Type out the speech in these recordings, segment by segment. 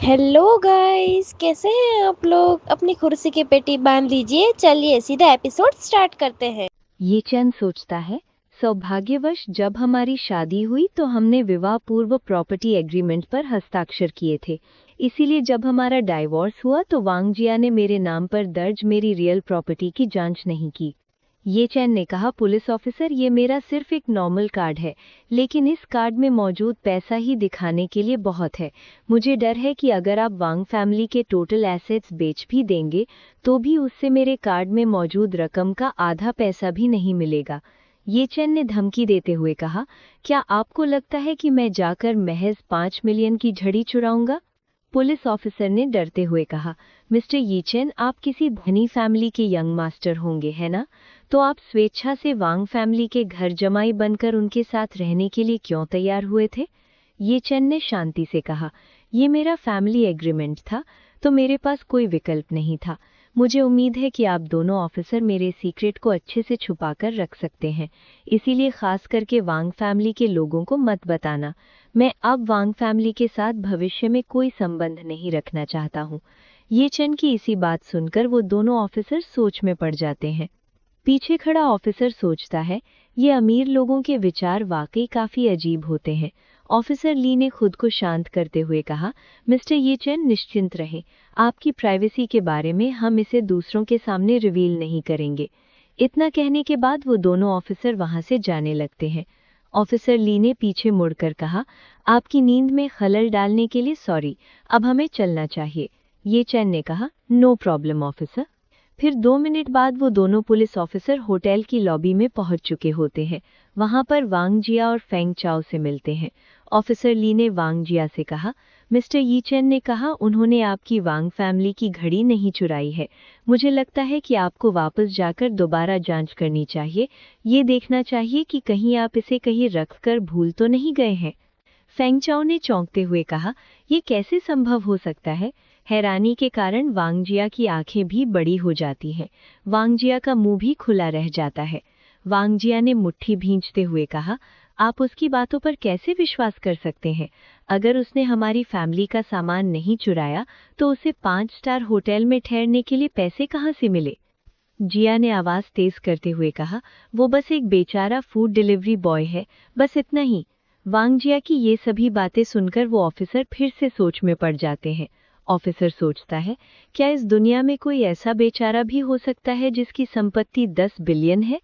Hello guys, कैसे हैं आप लोग। अपनी कुर्सी की पेटी बांध लीजिए, चलिए सीधा एपिसोड स्टार्ट करते हैं। ये चंद सोचता है, सौभाग्यवश जब हमारी शादी हुई तो हमने विवाह पूर्व प्रॉपर्टी एग्रीमेंट पर हस्ताक्षर किए थे। इसीलिए जब हमारा डाइवोर्स हुआ तो वांगजिया ने मेरे नाम पर दर्ज मेरी रियल प्रॉपर्टी की जांच नहीं की। ये चैन ने कहा, पुलिस ऑफिसर, ये मेरा सिर्फ एक नॉर्मल कार्ड है, लेकिन इस कार्ड में मौजूद पैसा ही दिखाने के लिए बहुत है। मुझे डर है कि अगर आप वांग फैमिली के टोटल एसेट्स बेच भी देंगे तो भी उससे मेरे कार्ड में मौजूद रकम का आधा पैसा भी नहीं मिलेगा। ये चैन ने धमकी देते हुए कहा, क्या आपको लगता है कि मैं जाकर महज 5 मिलियन की झड़ी चुराऊंगा? पुलिस ऑफिसर ने डरते हुए कहा, मिस्टर यीचेन, आप किसी धनी फैमिली के यंग मास्टर होंगे, है ना? तो आप स्वेच्छा से वांग फैमिली के घर जमाई बनकर उनके साथ रहने के लिए क्यों तैयार हुए थे? ये चेन ने शांति से कहा, ये मेरा फैमिली एग्रीमेंट था, तो मेरे पास कोई विकल्प नहीं था। मुझे उम्मीद है कि आप दोनों ऑफिसर मेरे सीक्रेट को अच्छे से छुपाकर रख सकते हैं, इसीलिए खास करके वांग फैमिली के लोगों को मत बताना। मैं अब वांग फैमिली के साथ भविष्य में कोई संबंध नहीं रखना चाहता हूँ। ये चेन की इसी बात सुनकर वो दोनों ऑफिसर सोच में पड़ जाते हैं। पीछे खड़ा ऑफिसर सोचता है, ये अमीर लोगों के विचार वाकई काफी अजीब होते हैं। ऑफिसर ली ने खुद को शांत करते हुए कहा, मिस्टर ये चैन, निश्चिंत रहें। आपकी प्राइवेसी के बारे में हम इसे दूसरों के सामने रिवील नहीं करेंगे। इतना कहने के बाद वो दोनों ऑफिसर वहां से जाने लगते हैं। ऑफिसर ली ने पीछे मुड़कर कहा, आपकी नींद में खलल डालने के लिए सॉरी, अब हमें चलना चाहिए। ये चैन ने कहा, नो प्रॉब्लम ऑफिसर। फिर 2 मिनट बाद वो दोनों पुलिस ऑफिसर होटल की लॉबी में पहुंच चुके होते हैं। वहां पर वांग जिया और फेंग चाओ से मिलते हैं। ऑफिसर ली ने वांग जिया से कहा, मिस्टर यी चेन ने कहा उन्होंने आपकी वांग फैमिली की घड़ी नहीं चुराई है। मुझे लगता है कि आपको वापस जाकर दोबारा जांच करनी चाहिए। ये देखना चाहिए कि कहीं आप इसे कहीं रखकर भूल तो नहीं गए हैं। फेंग चाओ ने चौंकते हुए कहा, ये कैसे संभव हो सकता है? हैरानी के कारण वांगजिया की आंखें भी बड़ी हो जाती हैं। वांगजिया का मुंह भी खुला रह जाता है। वांगजिया ने मुट्ठी भींचते हुए कहा, आप उसकी बातों पर कैसे विश्वास कर सकते हैं? अगर उसने हमारी फैमिली का सामान नहीं चुराया तो उसे 5 स्टार होटल में ठहरने के लिए पैसे कहाँ से मिले? जिया ने आवाज तेज करते हुए कहा, वो बस एक बेचारा फूड डिलीवरी बॉय है, बस इतना ही। वांगजिया की ये सभी बातें सुनकर वो ऑफिसर फिर से सोच में पड़ जाते हैं। ऑफिसर सोचता है, क्या इस दुनिया में कोई ऐसा बेचारा भी हो सकता है जिसकी संपत्ति 10 बिलियन है?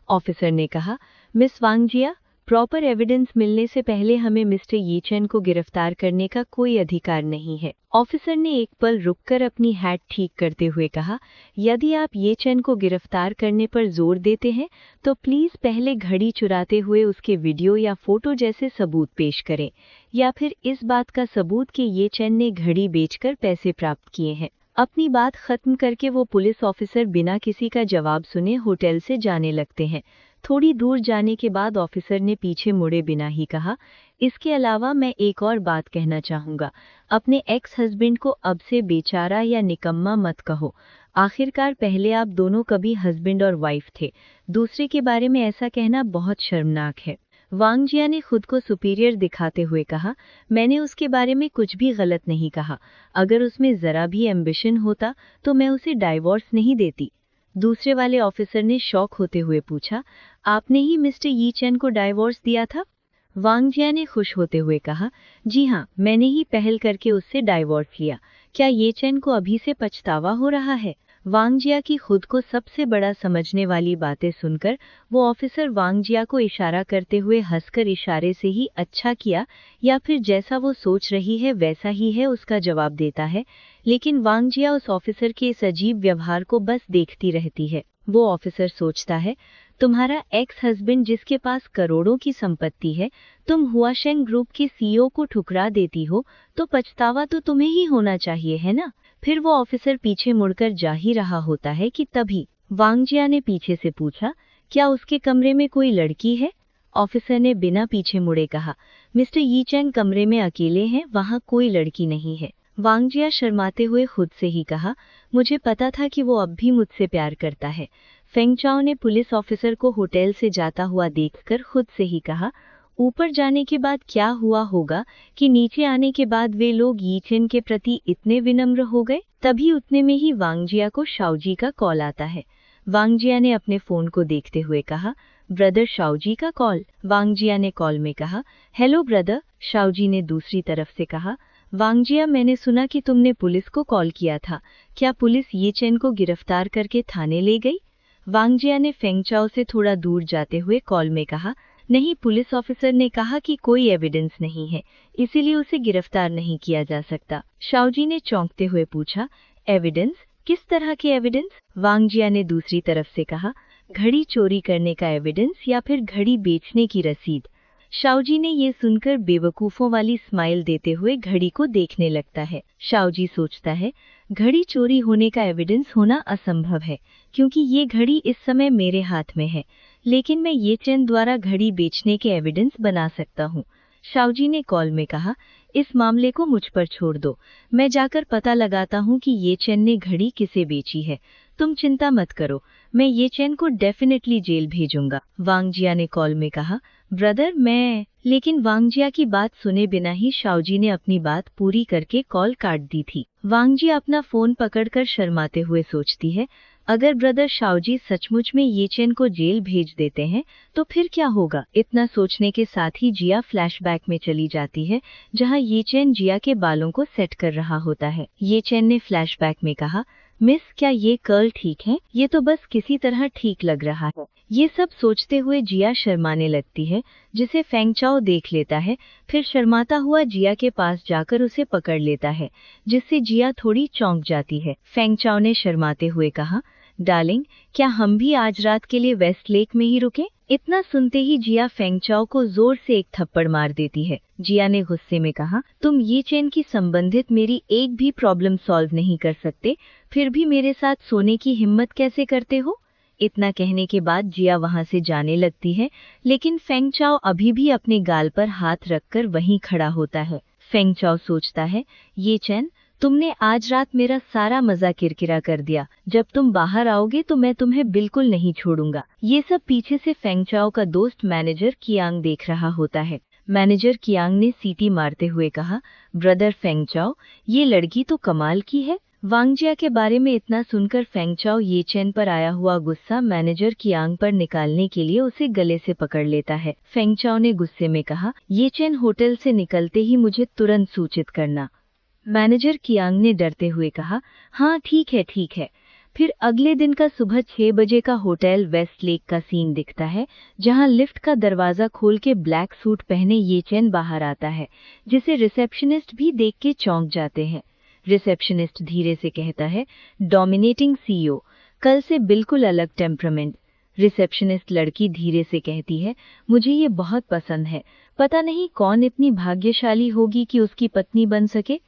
ऑफिसर ने कहा, मिस वांगजिया, प्रॉपर एविडेंस मिलने से पहले हमें मिस्टर ये चैन को गिरफ्तार करने का कोई अधिकार नहीं है। ऑफिसर ने एक पल रुककर अपनी हैट ठीक करते हुए कहा, यदि आप ये चैन को गिरफ्तार करने पर जोर देते हैं तो प्लीज पहले घड़ी चुराते हुए उसके वीडियो या फोटो जैसे सबूत पेश करें, या फिर इस बात का सबूत कि ये चैन ने घड़ी बेचकर पैसे प्राप्त किए हैं। अपनी बात खत्म करके वो पुलिस ऑफिसर बिना किसी का जवाब सुने होटल से जाने लगते हैं। थोड़ी दूर जाने के बाद ऑफिसर ने पीछे मुड़े बिना ही कहा, इसके अलावा मैं एक और बात कहना चाहूंगा। अपने एक्स हस्बैंड को अब से बेचारा या निकम्मा मत कहो। आखिरकार पहले आप दोनों कभी हस्बैंड और वाइफ थे। दूसरे के बारे में ऐसा कहना बहुत शर्मनाक है। वांगजिया ने खुद को सुपीरियर दिखाते हुए कहा, मैंने उसके बारे में कुछ भी गलत नहीं कहा। अगर उसमें जरा भी एम्बिशन होता तो मैं उसे डाइवोर्स नहीं देती। दूसरे वाले ऑफिसर ने शॉक होते हुए पूछा, आपने ही मिस्टर यी चैन को डाइवोर्स दिया था? वांगजिया ने खुश होते हुए कहा, जी हाँ, मैंने ही पहल करके उससे डाइवोर्स लिया। क्या ये चैन को अभी से पछतावा हो रहा है? वांगजिया की खुद को सबसे बड़ा समझने वाली बातें सुनकर वो ऑफिसर वांगजिया को इशारा करते हुए हंसकर इशारे से ही अच्छा किया या फिर जैसा वो सोच रही है वैसा ही है उसका जवाब देता है। लेकिन वांगजिया उस ऑफिसर के इस अजीब व्यवहार को बस देखती रहती है। वो ऑफिसर सोचता है, तुम्हारा एक्स हस्बैंड जिसके पास करोड़ों की संपत्ति है, तुम हुआशेंग ग्रुप के सीईओ को ठुकरा देती हो, तो पछतावा तो तुम्हें ही होना चाहिए, है ना? फिर वो ऑफिसर पीछे मुड़कर जा ही रहा होता है कि तभी वांगजिया ने पीछे से पूछा, क्या उसके कमरे में कोई लड़की है? ऑफिसर ने बिना पीछे मुड़े कहा, मिस्टर यी चैंग कमरे में अकेले हैं, वहां कोई लड़की नहीं है। वांगजिया शर्माते हुए खुद से ही कहा, मुझे पता था कि वो अब भी मुझसे प्यार करता है। फेंग चाओ ने पुलिस ऑफिसर को होटल से जाता हुआ देखकर खुद से ही कहा, ऊपर जाने के बाद क्या हुआ होगा कि नीचे आने के बाद वे लोग यी चेन के प्रति इतने विनम्र हो गए। तभी उतने में ही वांगजिया को शाओजी का कॉल आता है। वांगजिया ने अपने फोन को देखते हुए कहा, ब्रदर शाओजी का कॉल। वांगजिया ने कॉल में कहा, हेलो ब्रदर। शाओजी ने दूसरी तरफ से कहा, वांगजिया, मैंने सुना कि तुमने पुलिस को कॉल किया था। क्या पुलिस यी चेन को गिरफ्तार करके थाने ले गई? वांगजिया ने फेंग चाओ से थोड़ा दूर जाते हुए कॉल में कहा, नहीं, पुलिस ऑफिसर ने कहा कि कोई एविडेंस नहीं है, इसीलिए उसे गिरफ्तार नहीं किया जा सकता। शाओजी ने चौंकते हुए पूछा, एविडेंस? किस तरह के एविडेंस? वांगजिया ने दूसरी तरफ से कहा, घड़ी चोरी करने का एविडेंस या फिर घड़ी बेचने की रसीद। शाओजी ने ये सुनकर बेवकूफों वाली स्माइल देते हुए घड़ी को देखने लगता है। शाओजी सोचता है, घड़ी चोरी होने का एविडेंस होना असंभव है, क्योंकि ये घड़ी इस समय मेरे हाथ में है, लेकिन मैं ये चेन द्वारा घड़ी बेचने के एविडेंस बना सकता हूँ। शाओजी ने कॉल में कहा, इस मामले को मुझ पर छोड़ दो, मैं जाकर पता लगाता हूँ कि ये चेन ने घड़ी किसे बेची है। तुम चिंता मत करो, मैं ये चेन को डेफिनेटली जेल भेजूंगा। वांगजिया ने कॉल में कहा, ब्रदर मैं। लेकिन वांगजिया की बात सुने बिना ही शाओजी ने अपनी बात पूरी करके कॉल काट दी थी। वांगजिया अपना फोन पकड़कर शर्माते हुए सोचती है, अगर ब्रदर शाओजी सचमुच में ये चेन को जेल भेज देते हैं तो फिर क्या होगा। इतना सोचने के साथ ही जिया फ्लैशबैक में चली जाती है, जहां ये चेन जिया के बालों को सेट कर रहा होता है। ये चेन ने फ्लैशबैक में कहा, मिस, क्या ये कर्ल ठीक है? ये तो बस किसी तरह ठीक लग रहा है। ये सब सोचते हुए जिया शर्माने लगती है, जिसे फेंग चाओ देख लेता है। फिर शर्माता हुआ जिया के पास जाकर उसे पकड़ लेता है, जिससे जिया थोड़ी चौंक जाती है। फेंग चाओ ने शर्माते हुए कहा, डार्लिंग, क्या हम भी आज रात के लिए वेस्ट लेक में ही रुकें? इतना सुनते ही जिया फेंग चाओ को जोर से एक थप्पड़ मार देती है। जिया ने गुस्से में कहा, तुम ये चेन की संबंधित मेरी एक भी प्रॉब्लम सॉल्व नहीं कर सकते, फिर भी मेरे साथ सोने की हिम्मत कैसे करते हो? इतना कहने के बाद जिया वहां से जाने लगती है, लेकिन फेंग चाओ अभी भी अपने गाल पर हाथ रखकर वहीं खड़ा होता है। फेंग चाओ सोचता है, ये चेन, तुमने आज रात मेरा सारा मजा किरकिरा कर दिया। जब तुम बाहर आओगे तो मैं तुम्हें बिल्कुल नहीं छोड़ूंगा। ये सब पीछे से फेंग चाओ का दोस्त मैनेजर कियांग देख रहा होता है। मैनेजर कियांग ने सीटी मारते हुए कहा, ब्रदर फेंग चाओ, ये लड़की तो कमाल की है। वांगजिया के बारे में इतना सुनकर फेंग चाओ ये चेन पर आया हुआ गुस्सा मैनेजर कियांग पर निकालने के लिए उसे गले से पकड़ लेता है। फेंग चाओ ने गुस्से में कहा, ये चेन होटल से निकलते ही मुझे तुरंत सूचित करना। मैनेजर कियांग ने डरते हुए कहा, हाँ ठीक है ठीक है। फिर अगले दिन का सुबह 6 बजे का होटल वेस्ट लेक का सीन दिखता है, जहां लिफ्ट का दरवाजा खोल के ब्लैक सूट पहने ये चेन बाहर आता है, जिसे रिसेप्शनिस्ट भी देख के चौंक जाते हैं। रिसेप्शनिस्ट धीरे से कहता है, डोमिनेटिंग सीईओ, कल से बिल्कुल अलग टेम्परामेंट। रिसेप्शनिस्ट लड़की धीरे से कहती है, मुझे ये बहुत पसंद है, पता नहीं कौन इतनी भाग्यशाली होगी कि उसकी पत्नी बन सके।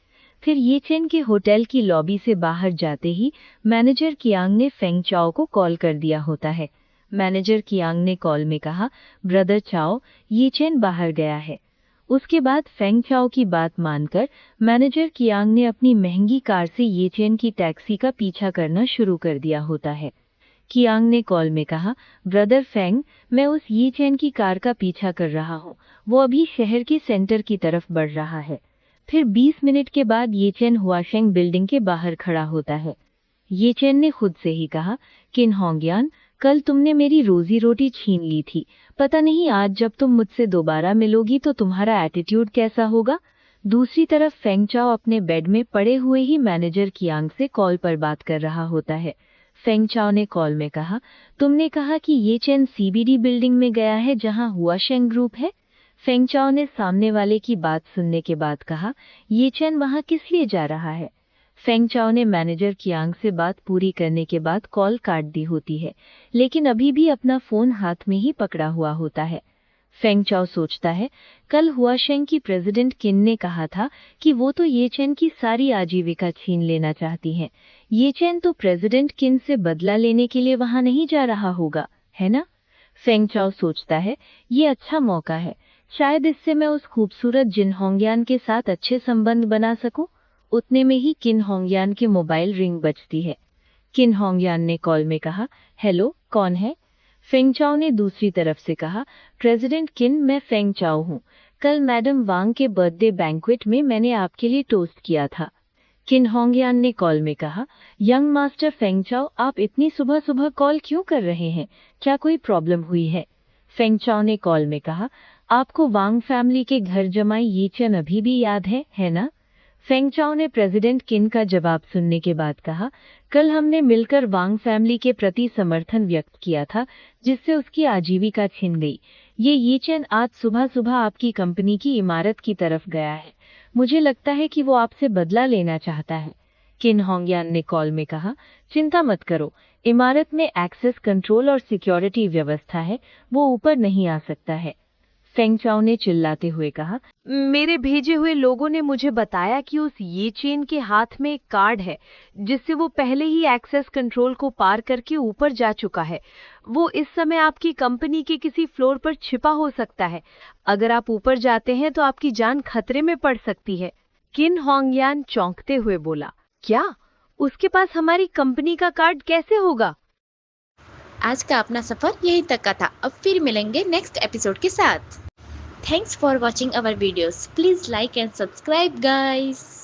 फिर ये चेन के होटल की लॉबी से बाहर जाते ही मैनेजर कियांग ने फेंग चाओ को कॉल कर दिया होता है। मैनेजर कियांग ने कॉल में कहा, ब्रदर चाओ, ये चेन बाहर गया है। उसके बाद फेंग चाओ की बात मानकर मैनेजर कियांग ने अपनी महंगी कार से ये चेन की टैक्सी का पीछा करना शुरू कर दिया होता है। कियांग ने कॉल में कहा, ब्रदर फेंग, मैं उस ये चेन की कार का पीछा कर रहा हूँ, वो अभी शहर के सेंटर की तरफ बढ़ रहा है। फिर 20 मिनट के बाद ये चेन हुआशेंग बिल्डिंग के बाहर खड़ा होता है। ये चेन ने खुद से ही कहा, किन होंगयान, कल तुमने मेरी रोजी रोटी छीन ली थी, पता नहीं आज जब तुम मुझसे दोबारा मिलोगी तो तुम्हारा एटीट्यूड कैसा होगा। दूसरी तरफ फेंग चाओ अपने बेड में पड़े हुए ही मैनेजर कियांग से कॉल पर बात कर रहा होता है। फेंग चाओ ने कॉल में कहा, तुमने कहा कि ये चेन सीबीडी बिल्डिंग में गया है जहां हुआशेंग ग्रुप है। फेंग चाओ ने सामने वाले की बात सुनने के बाद कहा, ये चेन वहां किस लिए जा रहा है। फेंग चाओ ने मैनेजर कियांग से बात पूरी करने के बाद कॉल काट दी होती है, लेकिन अभी भी अपना फोन हाथ में ही पकड़ा हुआ होता है। फेंग चाओ सोचता है, कल हुआशेंग की प्रेसिडेंट किन ने कहा था कि वो तो ये चेन की सारी आजीविका छीन लेना चाहती हैं। ये चेन तो प्रेसिडेंट किन से बदला लेने के लिए वहां नहीं जा रहा होगा, है ना? फेंग चाओ सोचता है, ये अच्छा मौका है, शायद इससे मैं उस खूबसूरत जिन होंगयान के साथ अच्छे संबंध बना सकूं। उतने में ही किन होंगयान की मोबाइल रिंग बजती है। किन होंगयान ने कॉल में कहा, हेलो, कौन है? फेंग चाओ ने दूसरी तरफ से कहा, प्रेसिडेंट किन, मैं फेंग चाओ हूँ। कल मैडम वांग के बर्थडे बैंक्वेट में मैंने आपके लिए टोस्ट किया था। किन होंगयान ने कॉल में कहा, यंग मास्टर फेंग चाओ, आप इतनी सुबह सुबह कॉल क्यों कर रहे हैं? क्या कोई प्रॉब्लम हुई है? फेंग चाओ ने कॉल में कहा, आपको वांग फैमिली के घर जमाई ये चन अभी भी याद है ना? फेंग चाओ ने प्रेसिडेंट किन का जवाब सुनने के बाद कहा, कल हमने मिलकर वांग फैमिली के प्रति समर्थन व्यक्त किया था, जिससे उसकी आजीविका छिन गई। ये यीचेन आज सुबह सुबह आपकी कंपनी की इमारत की तरफ गया है। मुझे लगता है कि वो आपसे बदला लेना चाहता है। किन होंगयान ने कॉल में कहा, चिंता मत करो, इमारत में एक्सेस कंट्रोल और सिक्योरिटी व्यवस्था है, वो ऊपर नहीं आ सकता है। फेंग चाओ ने चिल्लाते हुए कहा, मेरे भेजे हुए लोगों ने मुझे बताया कि उस ये चेन के हाथ में एक कार्ड है, जिससे वो पहले ही एक्सेस कंट्रोल को पार करके ऊपर जा चुका है। वो इस समय आपकी कंपनी के किसी फ्लोर पर छिपा हो सकता है। अगर आप ऊपर जाते हैं तो आपकी जान खतरे में पड़ सकती है। किन होंगयान चौंकते हुए बोला, क्या? उसके पास हमारी कंपनी का कार्ड कैसे होगा? आज का अपना सफर यहीं तक का था। अब फिर मिलेंगे नेक्स्ट एपिसोड के साथ। Thanks for watching our videos. Please like and subscribe guys.